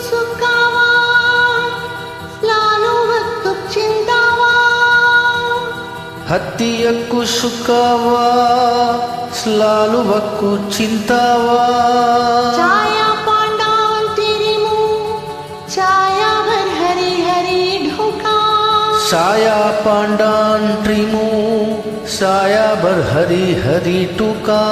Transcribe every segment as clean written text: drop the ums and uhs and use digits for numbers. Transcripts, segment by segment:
सुखावा लालो वक्तु चिंतावा हत्तियक्कु सुखावा स्लालु वक्कु चिंतावा छाया पांडान तेरी मुंह छाया भर हरी हरी ढोका छाया पांडान त्रिमु छाया भर हरी हरी टुका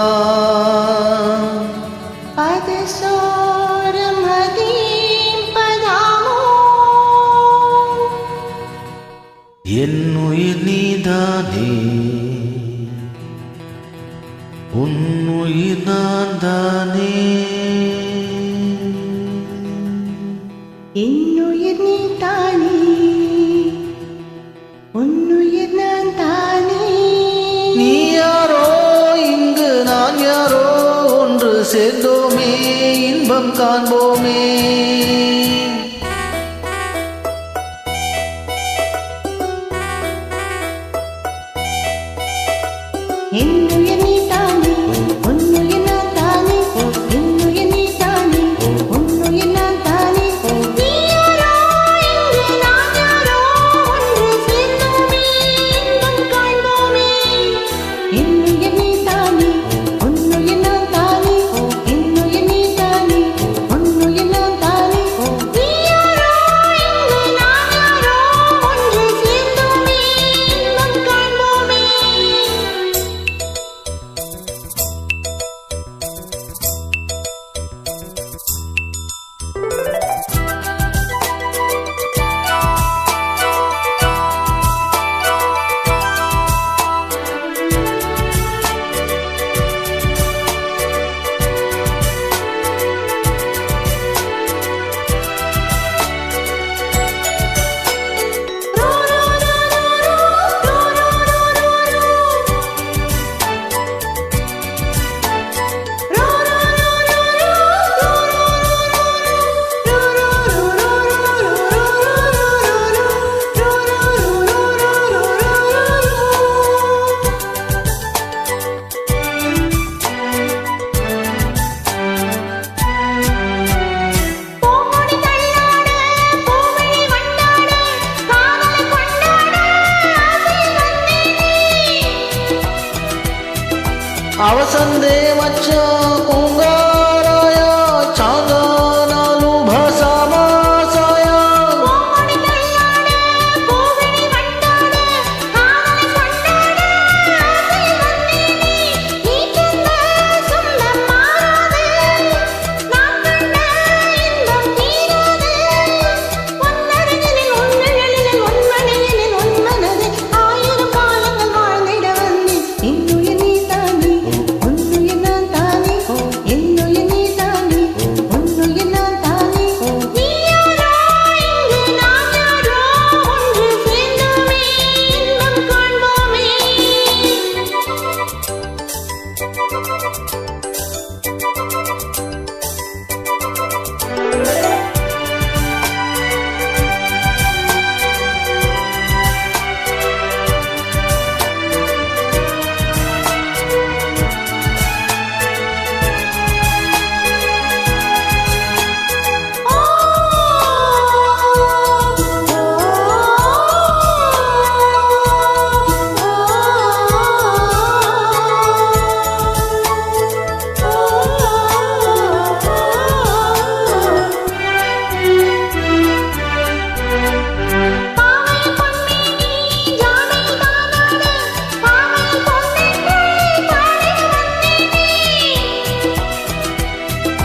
पद सोर मदीम पदामो என்னுயிர் நீதானே உன்னுயிர் நான் தானே என்னுயிர் நீ தானே உன்னுயிர் நான் தானே நீ யாரோ இங்கு நான் யாரோ ஒன்று சேர்ந்தோமே இன்பம் காண்போமே என்னுயிர் நீ தானே உன்னுயிர் நான் தானே என்னுயிர் நீ தானே உன்னுயிர் நான் தானே நீ யாரோ இங்கு நான் யாரோ ஒன்று சேர்ந்தோமே இன்பம் காண்போமே என்னுயிர் நீ தானே உன்னுயிர் நான் தானே என்னுயிர் நீ தானே உன்னுயிர் நான் தானே நீ யாரோ இங்கு நான் யாரோ ஒன்று சேர்ந்தோமே இன்பம் காண்போமே அவசந்தே மச்சா பூங்காராயா சாந்தானாலு பாசாமா சாயா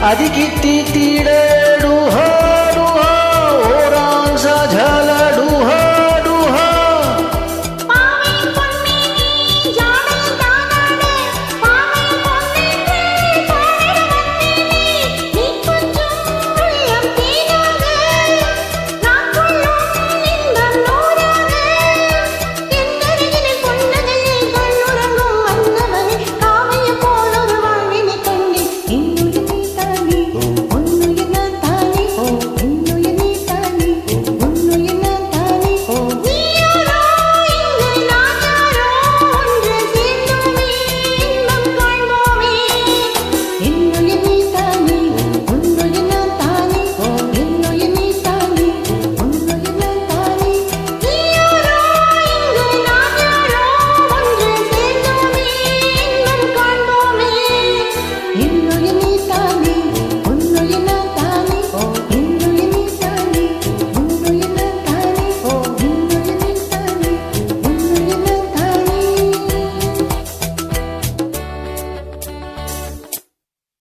अधिकिती तीडे डुहा डुहा ओरांग सा झाला डुहा डुहा இன்னுயிர் நீ தானே